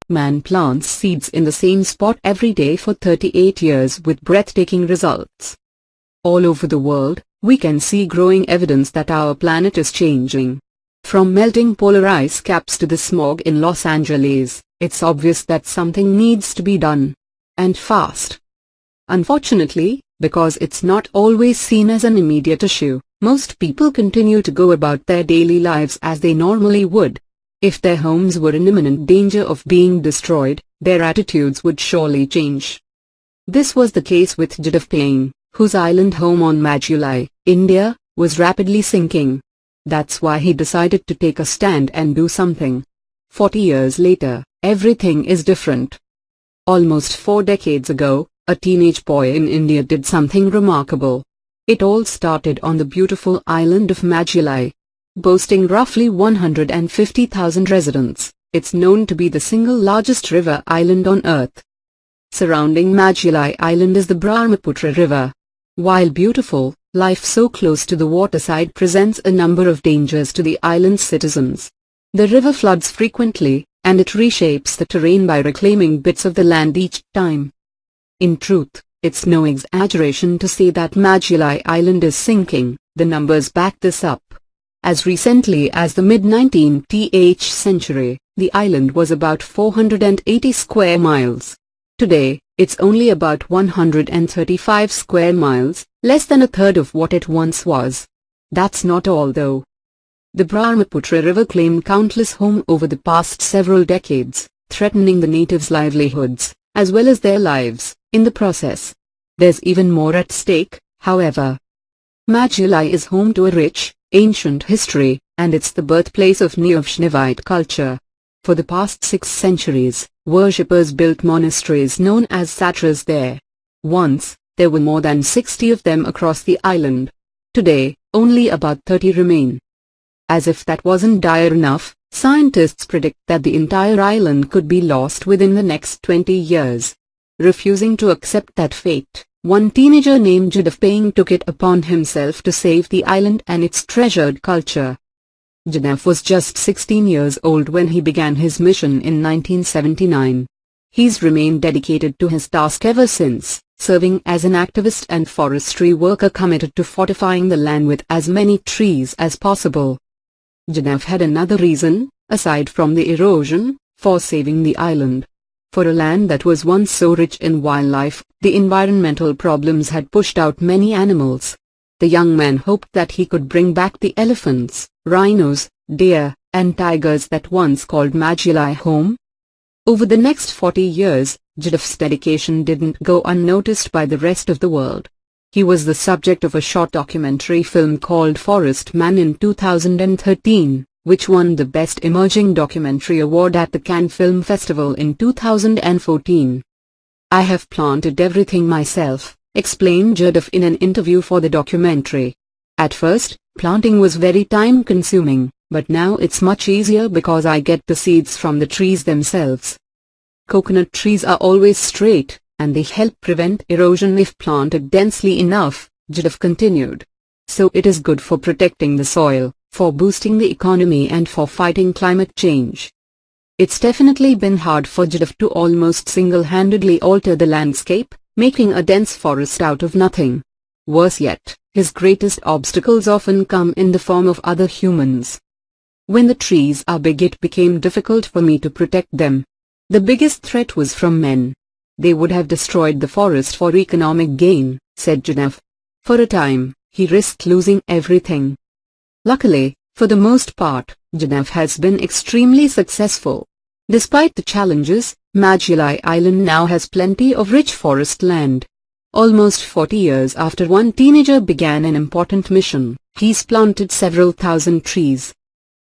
Man plants seeds in the same spot every day for 38 years with breathtaking results. All over the world, we can see growing evidence that our planet is changing. From melting polar ice caps to the smog in Los Angeles, it's obvious that something needs to be done. And fast. Unfortunately, because it's not always seen as an immediate issue, most people continue to go about their daily lives as they normally would. If their homes were in imminent danger of being destroyed, their attitudes would surely change. This was the case with Judo, whose island home on Majuli, India, was rapidly sinking. That's why he decided to take a stand and do something. 40 years later, everything is different. Almost 4 decades ago, a teenage boy in India did something remarkable. It all started on the beautiful island of Majuli. Boasting roughly 150,000 residents, it's known to be the single largest river island on Earth. Surrounding Majuli Island is the Brahmaputra River. While beautiful, life so close to the waterside presents a number of dangers to the island's citizens. The river floods frequently, and it reshapes the terrain by reclaiming bits of the land each time. In truth, it's no exaggeration to say that Majuli Island is sinking. The numbers back this up. As recently as the mid-19th century, the island was about 480 square miles. Today, it's only about 135 square miles, less than a third of what it once was. That's not all though. The Brahmaputra River claimed countless homes over the past several decades, threatening the natives' livelihoods, as well as their lives, in the process. There's even more at stake, however. Majuli is home to a rich, ancient history, and it's the birthplace of neo-Vaishnavite culture. For the past 6 centuries, worshippers built monasteries known as satras there. Once, there were more than 60 of them across the island. Today, only about 30 remain. As if that wasn't dire enough, scientists predict that the entire island could be lost within the next 20 years. Refusing to accept that fate, one teenager named Judo took it upon himself to save the island and its treasured culture. Judo was just 16 years old when he began his mission in 1979. He's remained dedicated to his task ever since, serving as an activist and forestry worker committed to fortifying the land with as many trees as possible. Judo had another reason, aside from the erosion, for saving the island. For a land that was once so rich in wildlife, the environmental problems had pushed out many animals. The young man hoped that he could bring back the elephants, rhinos, deer, and tigers that once called Majuli home. Over the next 40 years, Judo's dedication didn't go unnoticed by the rest of the world. He was the subject of a short documentary film called Forest Man in 2013. Which won the Best Emerging Documentary Award at the Cannes Film Festival in 2014. I have planted everything myself, explained Judo in an interview for the documentary. At first, planting was very time-consuming, but now it's much easier because I get the seeds from the trees themselves. Coconut trees are always straight, and they help prevent erosion if planted densely enough, Judo continued. So it is good for protecting the soil, for boosting the economy and for fighting climate change. It's definitely been hard for Judo to almost single-handedly alter the landscape, making a dense forest out of nothing. Worse yet, his greatest obstacles often come in the form of other humans. When the trees are big, it became difficult for me to protect them. The biggest threat was from men. They would have destroyed the forest for economic gain, said Judo. For a time, he risked losing everything. Luckily, for the most part, Judo has been extremely successful. Despite the challenges, Majuli Island now has plenty of rich forest land. Almost 40 years after one teenager began an important mission, he's planted several thousand trees.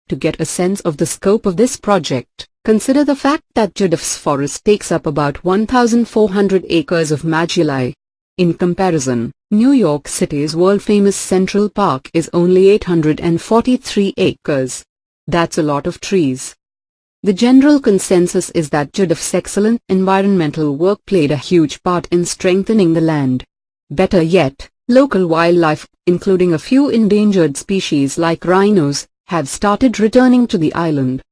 To get a sense of the scope of this project, consider the fact that Judo's forest takes up about 1,400 acres of Majuli. In comparison, New York City's world-famous Central Park is only 843 acres. That's a lot of trees. The general consensus is that Judo's excellent environmental work played a huge part in strengthening the land. Better yet, local wildlife, including a few endangered species like rhinos, have started returning to the island.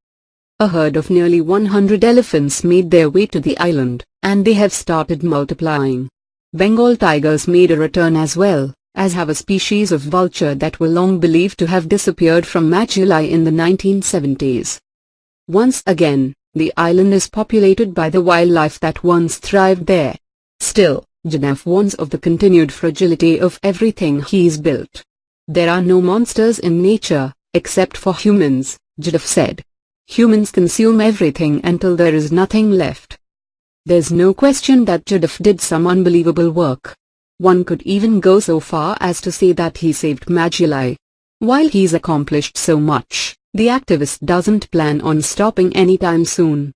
A herd of nearly 100 elephants made their way to the island, and they have started multiplying. Bengal tigers made a return as well, as have a species of vulture that were long believed to have disappeared from Magellan in the 1970s. Once again, the island is populated by the wildlife that once thrived there. Still, Judo warns of the continued fragility of everything he's built. There are no monsters in nature, except for humans, Judo said. Humans consume everything until there is nothing left. There's no question that Judo did some unbelievable work. One could even go so far as to say that he saved Magellan. While he's accomplished so much, the activist doesn't plan on stopping anytime soon.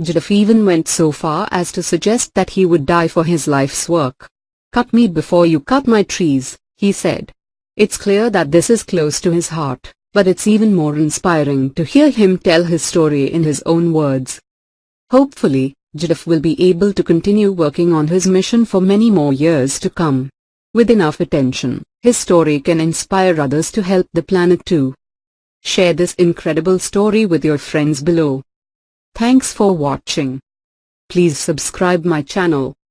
Judo even went so far as to suggest that he would die for his life's work. "Cut me before you cut my trees," he said. It's clear that this is close to his heart, but it's even more inspiring to hear him tell his story in his own words. Hopefully, Judo will be able to continue working on his mission for many more years to come. With enough attention, his story can inspire others to help the planet too. Share this incredible story with your friends below. Thanks for watching. Please subscribe my channel.